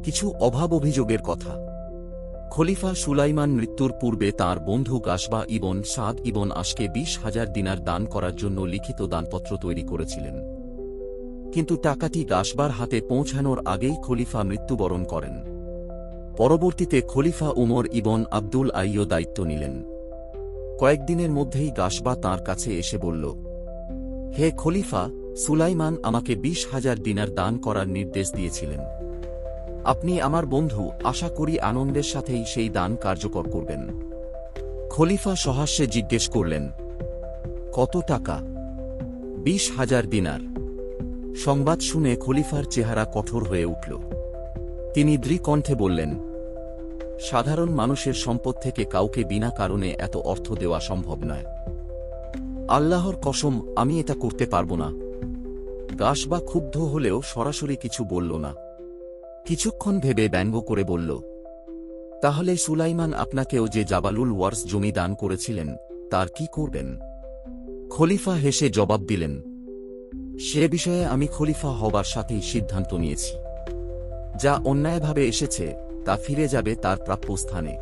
কিছু অভাব অভিযোগের কথা। খলিফা সুলাইমান মৃত্যুর পূর্বে তাঁর বন্ধু গাসবা ইবন সাদ ইবন আশকে 20,000 দিনার দান করার জন্য লিখিত দানপত্র তৈরি করেছিলেন। কিন্তু টাকাটি গাসবার হাতে পৌঁছানোর আগেই খলিফা মৃত্যুবরণ করেন। পরবর্তীতে খলিফা উমর ইবন আব্দুল আইয়ো দায়িত্ব নিলেন। কয়েকদিনের মধ্যেই গাসবা তাঁর কাছে এসে বলল, হে খলিফা, সুলাইমান আমাকে 20,000 দিনার দান করার নির্দেশ দিয়েছিলেন। আপনি আমার বন্ধু, আশা করি আনন্দের সাথেই সেই দান কার্যকর করবেন। খলিফা সহাস্যে জিজ্ঞেস করলেন, কত টাকা? 20,000 দিনার। সংবাদ শুনে খলিফার চেহারা কঠোর হয়ে উঠল। তিনি দৃঢ়কণ্ঠে বললেন, সাধারণ মানুষের সম্পদ থেকে কাউকে বিনা কারণে এত অর্থ দেওয়া সম্ভব নয়। আল্লাহর কসম, আমি এটা করতে পারব না। গাসবা ক্ষুব্ধ হলেও সরাসরি কিছু বলল না। কিছুক্ষণ ভেবে ব্যঙ্গ করে বলল, তাহলে সুলাইমান আপনাকেও যে জাবালুল ওয়ার্স জমি দান করেছিলেন, তার কি করবেন? খলিফা হেসে জবাব দিলেন, সে বিষয়ে আমি খলিফা হবার সাথেই সিদ্ধান্ত নিয়েছি। যা অন্যায়ভাবে এসেছে তা ফিরে যাবে তার প্রাপ্য স্থানে।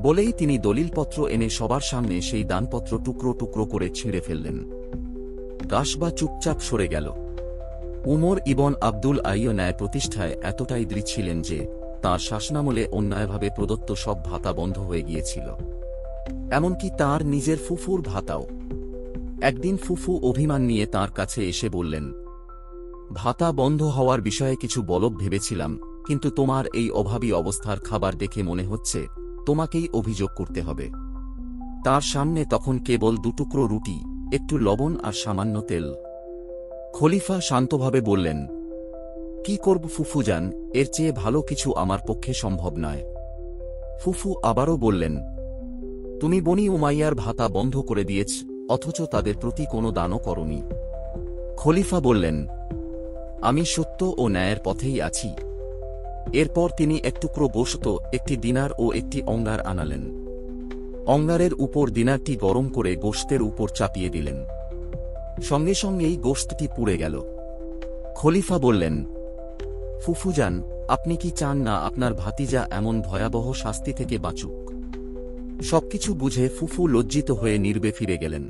বলেই তিনি দলিলপত্র এনে সবার সামনে সেই দানপত্র টুকরো টুকরো করে ছিঁড়ে ফেললেন। গাসবা চুপচাপ সরে গেল। উমর ইবন আব্দুল আইয়ো ন্যায় প্রতিষ্ঠায় এতটাই দৃঢ় ছিলেন যে তাঁর শাসনামলে অন্যায়ভাবে প্রদত্ত সব ভাতা বন্ধ হয়ে গিয়েছিল, এমনকি তাঁর নিজের ফুফুর ভাতাও। একদিন ফুফু অভিমান নিয়ে তাঁর কাছে এসে বললেন, ভাতা বন্ধ হওয়ার বিষয়ে কিছু বলব ভেবেছিলাম, কিন্তু তোমার এই অভাবী অবস্থার খাবার দেখে মনে হচ্ছে তোমাকেই অভিযোগ করতে হবে। তার সামনে তখন কেবল দুটুকরো রুটি, একটু লবণ আর সামান্য তেল। খলিফা শান্তভাবে বললেন, কি করব ফুফুজান, এর চেয়ে ভালো কিছু আমার পক্ষে সম্ভব নয়। ফুফু আবারও বললেন, তুমি বনি উমাইয়ার ভাতা বন্ধ করে দিয়েছ, অথচ তাদের প্রতি কোনো দানও করনি। খলিফা বললেন, আমি সত্য ও ন্যায়ের পথেই আছি। এরপর তিনি এক টুকরো গোশত, একটি দিনার ও একটি অঙ্গার আনালেন। অঙ্গারের উপর দিনারটি গরম করে গোশতের উপর চাপিয়ে দিলেন। সঙ্গে সঙ্গেই গোশতটি পুড়ে গেল। খলিফা বললেন, ফুফুজান, আপনি কি চান না আপনার ভাতিজা এমন ভয়াবহ শাস্তি থেকে বাঁচুক? সবকিছু বুঝে ফুফু লজ্জিত হয়ে নীরবে ফিরে গেলেন।